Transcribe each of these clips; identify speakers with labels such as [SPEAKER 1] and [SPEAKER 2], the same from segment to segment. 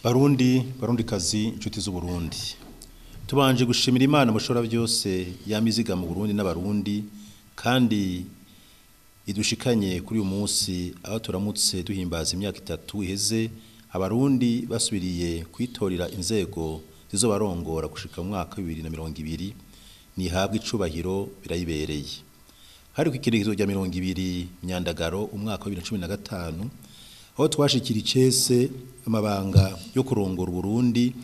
[SPEAKER 1] Barundikazi inshuti z'Uburundi tubanje gushimira Imana mushora byose yamiziga mu Burundi n'abarundi kandi idushikanye kuri uyu munsi aho turamutse duhimbaza imyaka 3 iheze abarundi basubiriye kwitorera inzego zizobarongora gushika mu mwaka 2020 ni habwa icubahiro birayibereye hari ku ikirekezo rya 20 myandagaro umwaka wa 2015 aho twashikira icese amabanga yo kurongora Uburundi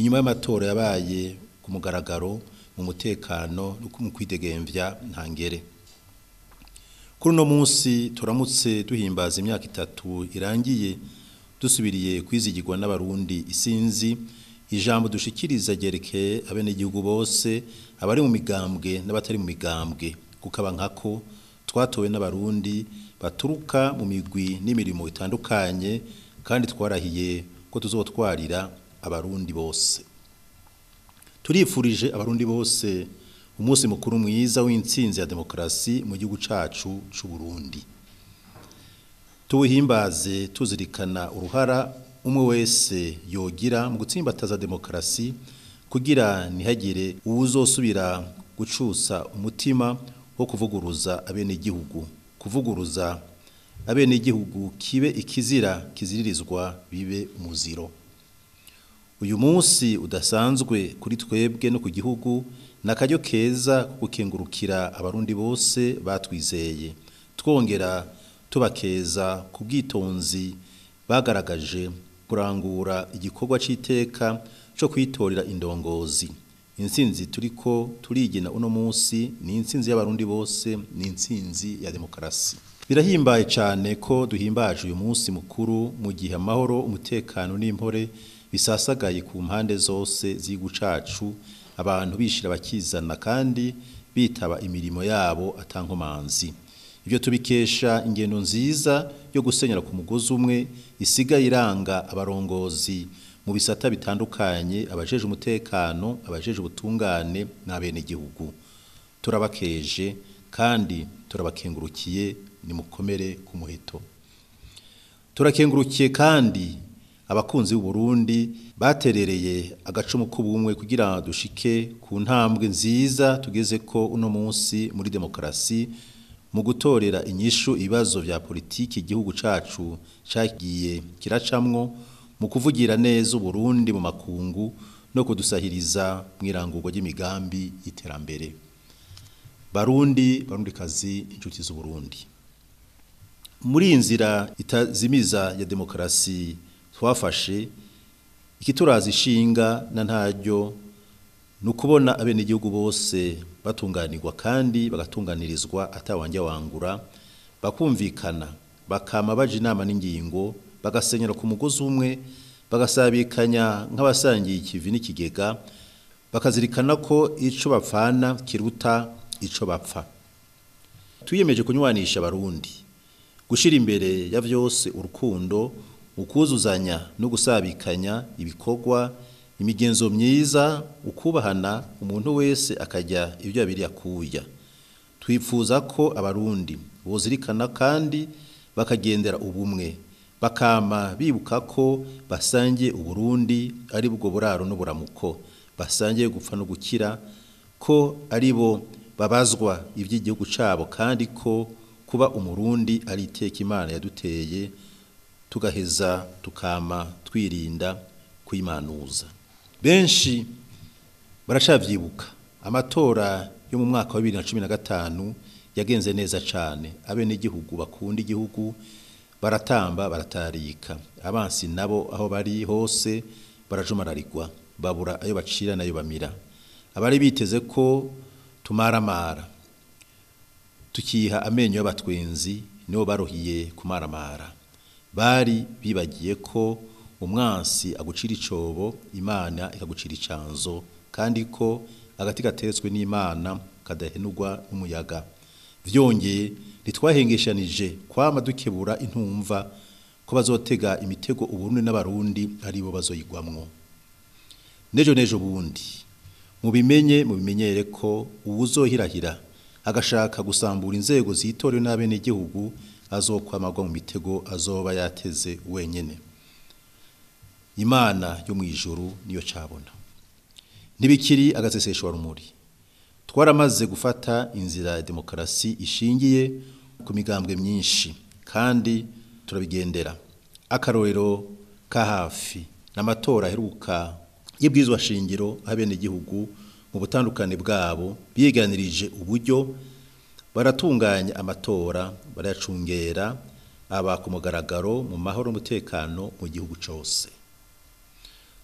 [SPEAKER 1] inyuma y'amatora yabaye ku mugaragaro mu mutekano no mu kwidegemvya ntangere. Kuri no munsi turamutse duhimbaza imyaka 3 irangiye dusubiriye kwizigirwa n'abarundi isinzi ijambo dushikiriza ryerekeye abene igihugu bose abari mu migambwe n'abatari mu migambwe kukaba nkako twatowe n'abarundi baturuka mu migwi n'imirimo itandukanye kandi twarahiye ko tuzotwarira abarundi bose. Turifurije abarundi bose umunsi mukuru mwiza w'intsinzi ya demokrasi mu gihugu cacu c'u Burundi. Tuwihimbaze tuzirikana uruhara umwe wese yogira mu gutsimbataza demokrasi kugira nihagire uwuzosubira gucusa umutima wo kuvuguruza abene igihugu. Kuvuguruza abene igihugu kibe ikizira kiziririzwa bibe umuziro. Uyu munsi udasanzwe kuri twebwe no ku gihugu nakaryo keza gukengurukira abarundi bose batwizeye twongera tubakeza ku bwitonzi bagaragaje kurangura igikorwa c'iteka cyo kwitorera indongozi. Intsinzi turiko turigina uno munsi ni intsinzi y'abarundi bose ni intsinzi ya demokrasi. Birahimbaye cyane ko duhimbaje uyu munsi mukuru mu gihe amahoro umutekano n'impore bisasagaye ku mpande zose z'igihugu cacu abantu bishira bakizana kandi bitaba imirimo yabo atankomanzi. Ibyo tubikesha ingendo nziza yo gusenyera ku mugozi umwe isigaye iranga abarongozi mu bisata bitandukanye abajeje umutekano abajeje ubutungane n'abene igihugu. Turabakeje kandi turabakengurukiye ni mukomere ku muheto. Turakengurukiye kandi abakunzi b'u Burundi baterereye agacumu k'ubumwe kugira dushike ku ntambwe nziza tugeze ko uno munsi muri demokrasi mu gutorera inyishu ibibazo vya politiki igihugu cacu cagiye kiracamwo mu kuvugira neza Uburundi mu makungu no kudusahiriza mwirangurwa ry'imigambi iterambere. Barundikazi inshuti z'Uburundi muri inzira itazimiza ya demokrasi twafashe ikiturazi ishinga na ntaryo nukubona abene igihugu bose batunganirwa kandi bagatunganirizwa atawanja wangura bakumvikana bakama baje inama n'ingingo bagasenyera ku mugozi umwe bagasabikanya nk'abasangiye ikivi n'ikigega bakazirikana ko ico bapfana kiruta ico bapfa. Tuyemeje kunywanisha abarundi gushira imbere ya vyose urukundo ukuzuzanya no gusabikanya ibikorwa imigenzo myiza ukubahana umuntu wese akajya ibyo abiri yakuya. Twifuza ko abarundi bozirikana kandi bakagendera ubumwe bakama bibuka ko basangiye Uburundi ari bwo buraro n'uburamuko basangiye gupfa no gukira ko ari bo babazwa iby'igihugu cabo kandi ko kuba umurundi ari iteka Imana yaduteye tugaheza tukama twirinda kuyimanuza. Benshi baracavyibuka amatora yo mu mwaka wa 2015 yagenze neza cane abene igihugu bakunda igihugu baratamba baratarika abansi nabo aho bari hose barajumararirwa babura ayo bacira nayo bamira. Abari biteze ko tumaramara tukiha amenyo y'abatwenzi nibo barohiye kumaramara. Bari bibagiye ko umwansi agucira icobo Imana ikagucira icanzo kandi ko agati gateretswe n'Imana kadahenurwa n'umuyaga. Vyongeye ntitwahengeshanije kwama dukebura intumva ko bazotega imitego Uburundi n'abarundi aribo bazoyigwamwo. Nejo bundi mubimenyere ko uwuzohirahira agashaka gusambura inzego zitorewe n'abene igihugu azokwamagwa mu mitego azoba yateze wenyene. imana yo mu ijuru niyo cabona. Ntibikiri agaseseshwa rumuri. Twaramaze gufata inzira ya demokarasi ishingiye ku migambwe myinshi kandi turabigendera. Akarorero ka hafi n'amatora aheruka y'ibwirizwa shingiro abene gihugu mu butandukane bwabo biyeganirije uburyo baratunganya amatora barayacungera aba ku mugaragaro mu mahoro n'umutekano mu gihugu cyose.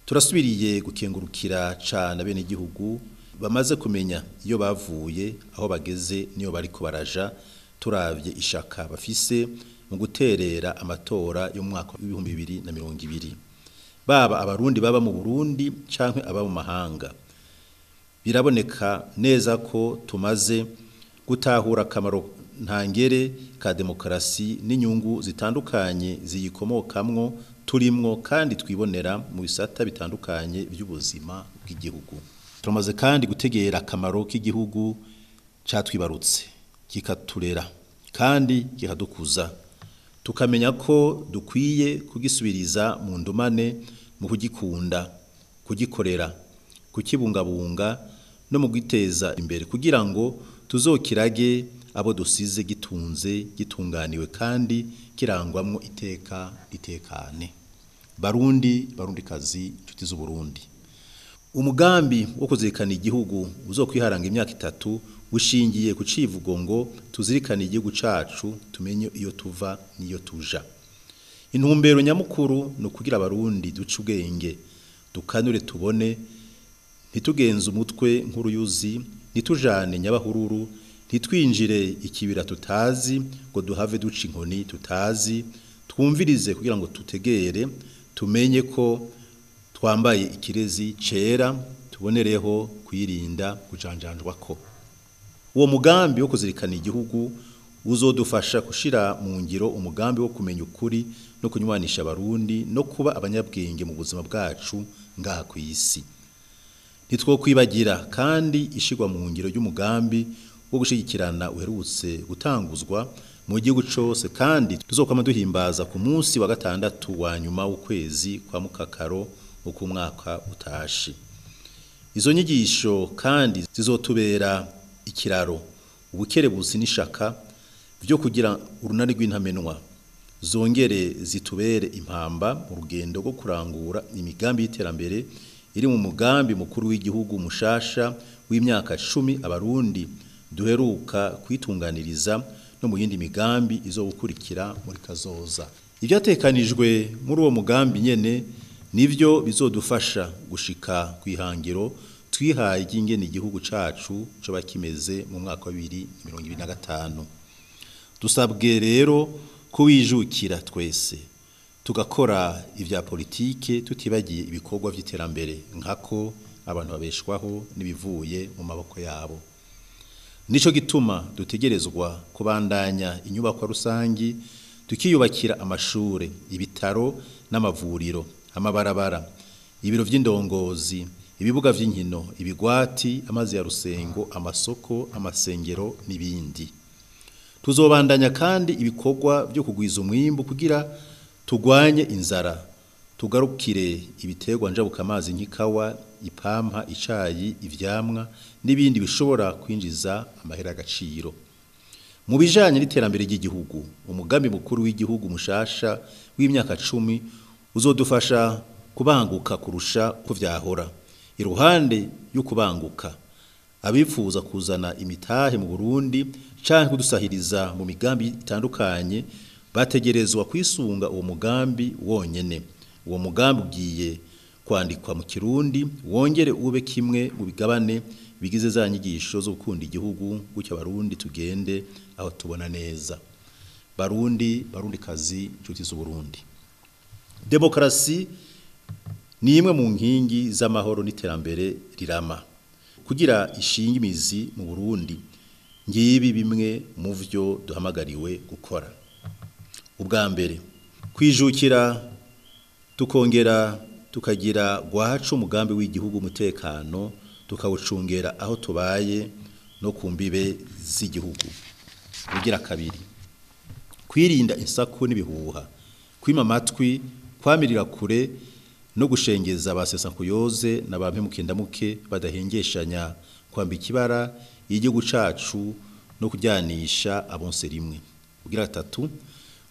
[SPEAKER 1] Turasubiriye gukengurukira cyane abene gihugu bamaze kumenya iyo bavuye aho bageze niyo bariko baraja turavye ishaka bafise mu guterera amatora yo mu mwaka wa 2020 baba abarundi baba mu Burundi canke aba mu mahanga. Biraboneka neza ko tumaze gutahura akamaro ntangere ka demokarasi n'inyungu zitandukanye ziyikomokamwo turimwo kandi twibonera mu bisata bitandukanye by'ubuzima bw'igihugu. Turamaze kandi gutegera akamaro k'igihugu catwibarutse kikaturera kandi kikadukuza, tukamenya ko dukwiye kugisubiriza mu ndumane mu kugikunda, kugikorera, kukibungabunga no mu giteza imbere kugira ngo tuzokirage abo dusize gitunze gitunganiwe kandi kirangwamwo iteka ritekane. Barundikazi inshuti z'Uburundi, umugambi wo kuzirikana igihugu uzokwiharanga imyaka 3 ushingiye ku civugo ngo tuzirikane igihugu cacu tumenye iyo tuva niyo tuja. Intumbero nyamukuru no kugira abarundi duce ubwenge dukanure tubone, ntitugenze umutwe nk'uruyuzi, ntitujane nyabahururu, ntitwinjire ikibira tutazi ngo duhave duca inkoni tutazi, twumvirize kugira ngo tutegere tumenye ko twambaye ikirezi cera, tubonereho kwirinda kujanjanjwa ko. Uwo mugambi wo kuzirikana igihugu uzodufasha gushira mu ngiro umugambi wo kumenya ukuri no kunywanisha abarundi no kuba abanyabwenge mu buzima bwacu ngaha ku isi. Ntitwokwibagira kandi ishigwa mu ngiro y'umugambi wo gushigikirana uherutse gutanguzwa mu gihugu cyose kandi tuzokwama duhimbaza ku munsi wa 6 wa nyuma w'ukwezi kwa mukakaro uko umwaka utashi. Izo nyigisho kandi zizotubera ikiraro, ubukerebuzi n'ishaka byo kugira urunani rw'intamenwa, zongere zitubere impamba mu rugendo rwo kurangura imigambi y'iterambere iri mu mugambi mukuru w'igihugu mushasha w'imyaka 10 abarundi duheruka kwitunganiriza no mu yindi migambi izogukurikira muri kazoza. Ivyatekanijwe muri uwo mugambi nyene nivyo bizodufasha gushika kwihangiro twihaye ingene igihugu cacu cyo bakimeze mu mwaka wa 2025. Dusabwe rero kuwijukira twese tugakora ivya politike tutibagiye ibikorwa vy'iterambere nkako abantu babeshwaho nibivuye mu maboko yabo. Nico gituma dutegerezwa kubandanya inyubako rusangi, tukiyubakira amashure, ibitaro n'amavuriro, amabarabara, ibiro vy'indongozi, ibibuga vy'inkino, ibigwati, amazi ya rusengo, amasoko, amasengero n'ibindi. Tuzobandanya kandi ibikorwa byo kugwiza umwimbu kugira tugwanye inzara, tugarukire ibiterwa njabuka amazi nk'ikawa, ipampa, icayi, ivyamwa n'ibindi bishobora kwinjiza amahera agaciro. Mu bijanye n'iterambere ry'igihugu, umugambi mukuru w'igihugu mushasha w'imyaka 10 uzodufasha kubanguka kurusha ko vyahora. Iruhande yo kubanguka, abifuza kuzana imitahe mu Burundi canke kudusahiriza mu migambi itandukanye bategerezwa kwisunga uwo mugambi wonyene. Uwo mugambi ugiye kwandikwa mu Kirundi wongere ube kimwe mu bigabane bigize za nyigisho zo gukunda igihugu gutya abarundi tugende aho tubona neza. Barundikazi inshuti z'Uburundi, demokarasi ni imwe mu nkingi z'amahoro n'iterambere rirama. Kugira ishinga imizi mu Burundi ngibi bimwe mu vyo duhamagariwe gukora. Ubwa mbere, kwijukira tukongera tukagira gwacu umugambi w'igihugu umutekano tukawucungera aho tubaye no kumbibe z'igihugu. Ugira kabiri, kwirinda insaku n'ibihuha, kwima amatwi, kwamirira kure no gushengeza abasesankuyoze n'abampemukendamuke badahengeshanya kwambika ibara y'igihugu cacu no kujyanisha abonse rimwe. Ugira gatatu,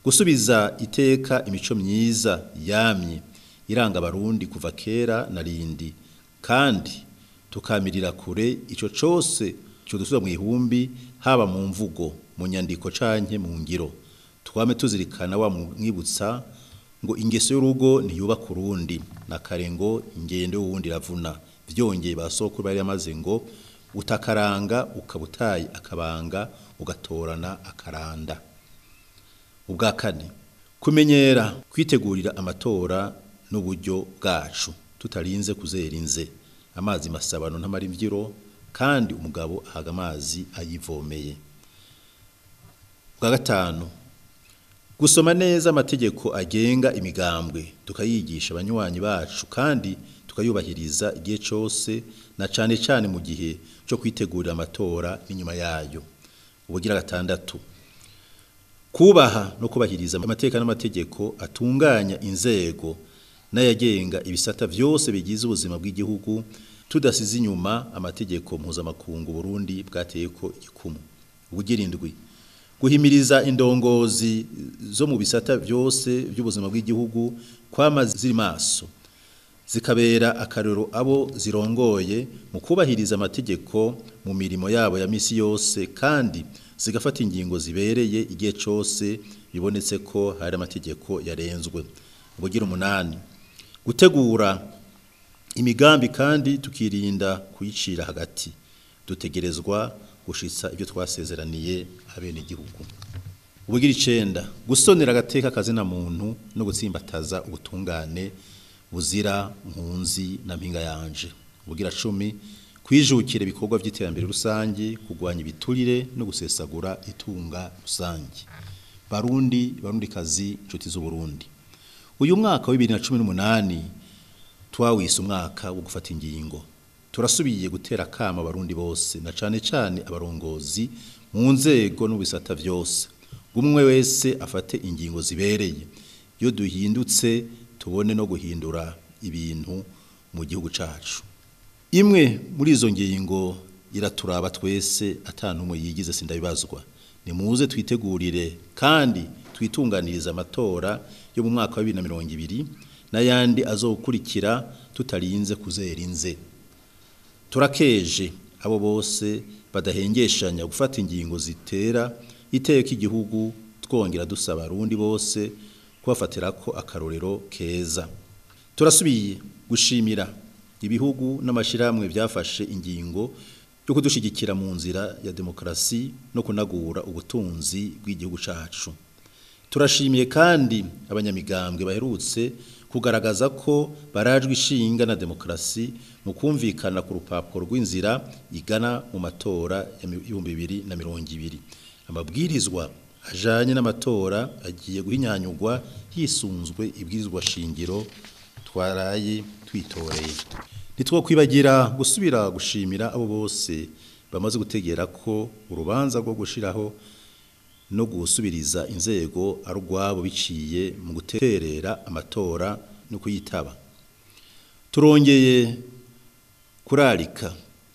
[SPEAKER 1] gusubiza iteka imico myiza yamye iranga abarundi kuva kera na rindi, kandi tukamirira kure ico cose cyo dusubiza mu ihumbi, haba mu mvugo, mu nyandiko canke mu ngiro. Twame tuzirikana wa mwibutsa ngo ingeso y'urugo ntiyubaka urundi, na kare ngo ingendo y'uwundi ravuna. Vyongeye basokuru bari yamaze ngo utakaranga ukabutaye akabanga ugatorana akaranda. Ubwa kane, kumenyera kwitegurira amatora n'uburyo bwacu tutarinze kuzera inze. Amazi masabano ntamara imvyiro, kandi umugabo ahaga amazi ayivomeye. Ubwa gatanu, gusoma neza amategeko agenga imigambwe tukayigisha abanywanyi bacu, kandi tukayubahiriza igihe cose, na cane cane mu gihe cyo kwitegurira amatora n'inyuma yayo. Ubugira gatandatu, kubaha no kubahiriza amateka n'amategeko atunganya inzego n'ayagenga ibisata vyose bigize ubuzima bw'igihugu, tudasize inyuma amategeko mpuzamakungu Burundi bwateyeko igikumu. Ubugira indwi, guhimiriza indongozi zo mu bisata byose by'ubuzima bw'igihugu kwama ziri maso, zikabera akarero abo zirongoye mu kubahiriza amategeko mu mirimo yabo ya misi yose, kandi zigafata ingingo zibereye igihe cose bibonetse ko hari amategeko yarenzwe. Ubugira umunani, gutegura imigambi kandi tukirinda kuyicira hagati. Dutegerezwa gushitsa ibyo twasezeraniye abene igihugu. Ubugira icenda, gusonera agateka kazina muntu no gutsimbataza ubutungane buzira nkunzi na mpinga yanje. Ubugira cumi, kwijukira ibikorwa by'iterambere rusange, kugwanya ibiturire no gusesagura itunga rusange. Barundikazi, inshuti z'Uburundi, uyu mwaka wa 2018 twawise umwaka wo gufata ingingo. Turasubiye gutera kama abarundi bose, na cane cane abarongozi mu nzego n'ubisata vyose. Umwe wese afate ingingo zibereye, yo duhindutse tubone no guhindura ibintu mu gihugu cacu. Imwe muri izo ngingo iraturaba twese, atantumwe yigize sindabibazwa. Nimuze twitegurire kandi twitunganiriza amatora yo mu mwaka wa 2020 n'ayandi azokurikira tutarinze kuzera inze. Turakeje abo bose badahengeshanya gufata ingingo zitera iteka igihugu, twongera dusaba abarundi bose kubafatira ko akarorero keza. Turasubiye gushimira ibihugu n'amashiramwe byafashe ingingo yo kudushigikira mu nzira ya demokrasi no kunagura ubutunzi bw'igihugu cacu. Turashimiye kandi abanyamigambwe baherutse kugaragaza ko barajwe ishinga na demokrasi mu kumvikana ku rupapuro rw'inzira igana mu matora ya 2020. Amabwirizwa ajanye n'amatora agiye guhinyanyurwa hisunzwe ibwirizwa shingiro twaraye twitoreye. Nitwokwibagira gusubira gushimira abo bose bamaze gutegera ko urubanza rwo gushiraho no gusubiriza inzego ari rwabo biciye mu guterera amatora no kuyitaba. Turongeye kurarika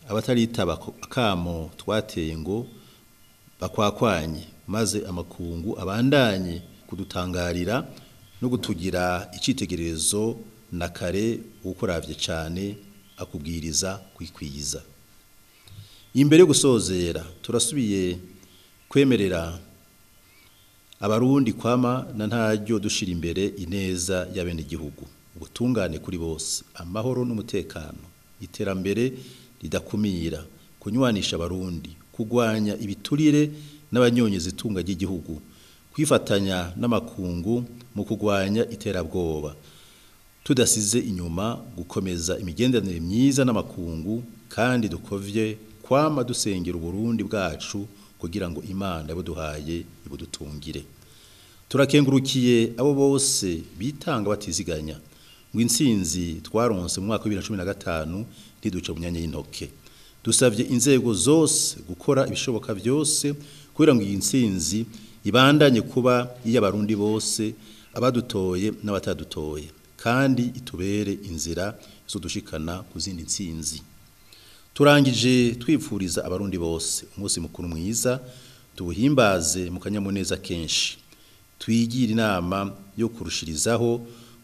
[SPEAKER 1] abataritaba akamo twateye ngo bakwakwanye, maze amakungu abandanye kudutangarira no gutugira icitegererezo na kare ukoravye cane akubwiriza kwikwiza. Imbere yo gusozera, turasubiye kwemerera abarundi kwama na ntaryo dushira imbere ineza y'abene igihugu, ubutungane kuri bose, amahoro n'umutekano, iterambere ridakumira, kunywanisha abarundi, kugwanya ibiturire n'abanyonyeza itunga ry'igihugu, kwifatanya n'amakungu mu kugwanya iterabwoba, tudasize inyuma gukomeza imigenderanire myiza n'amakungu, kandi dukovye kwama dusengera Uburundi bwacu kugira ngo Imana yabuduhaye ibudutungire. Turakengurukiye abo bose bitanga batiziganya ngo intsinzi twaronse mu mwaka wa 2015 ntiduce mu myanya y'intoke. Dusavye inzego zose gukora ibishoboka byose kugira ngo iyi intsinzi ibandanye kuba iy'abarundi bose, abadutoye n'abatadutoye, kandi itubere inzira zo dushikana kuzindi ntsinzi. Turangije twipfuriza abarundi bose umunsi mukuru mwiza, tuwuhimbaze mu kanyamuneza kenshi. Twigira inama yo kurushirizaho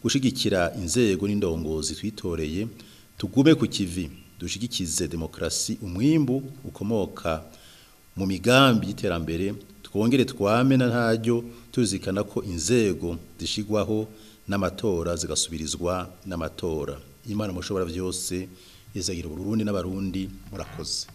[SPEAKER 1] gushigikira inzego n'indongozi twitoreye, tugume ku kivi dushigikize demokrasi, umwimbu ukomoka mu migambi y'iterambere, twongere twamena ntaryo tuzikana ko inzego zishigwaho n'amatora zigasubirizwa n'amatora. Imana mushobora byose izagira Uburundi n'abarundi murakoze.